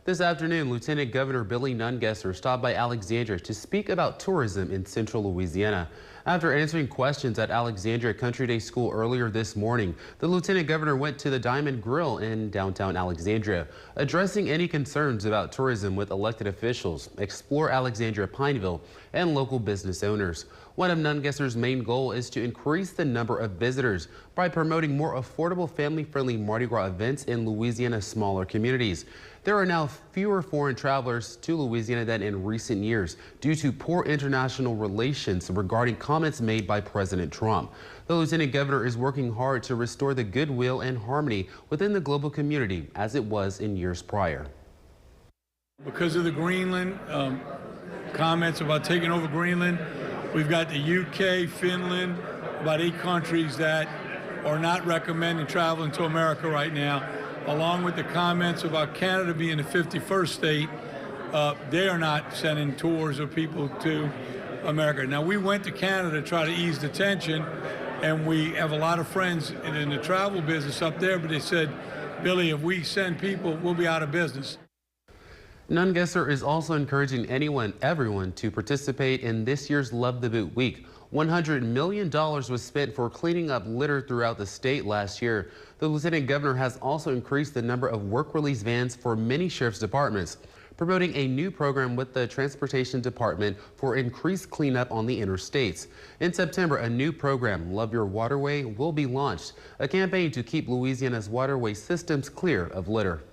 This afternoon, Lieutenant Governor Billy Nungesser stopped by Alexandria to speak about tourism in Central Louisiana. After answering questions at Alexandria Country Day School earlier this morning, the Lieutenant Governor went to the Diamond Grill in downtown Alexandria, addressing any concerns about tourism with elected officials, Explore Alexandria Pineville, and local business owners. One of Nungesser's main goals is to increase the number of visitors by promoting more affordable, family-friendly Mardi Gras events in Louisiana's smaller communities. There are now fewer foreign travelers to Louisiana than in recent years due to poor international relations regarding comments made by President Trump. The Lieutenant Governor is working hard to restore the goodwill and harmony within the global community as it was in years prior. Because of the Greenland comments about taking over Greenland, we've got the UK, Finland, about 8 countries that are not recommending traveling to America right now, along with the comments about Canada being the 51st state. They are not sending tours of people to America. Now, we went to Canada to try to ease the tension, and we have a lot of friends in the travel business up there, but they said, Billy, if we send people, we'll be out of business. Nungesser is also encouraging everyone to participate in this year's Love the Boot Week. $100 million was spent for cleaning up litter throughout the state last year. The Lieutenant Governor has also increased the number of work release vans for many sheriff's departments, promoting a new program with the Transportation Department for increased cleanup on the interstates. In September, a new program, Love Your Waterway, will be launched, a campaign to keep Louisiana's waterway systems clear of litter.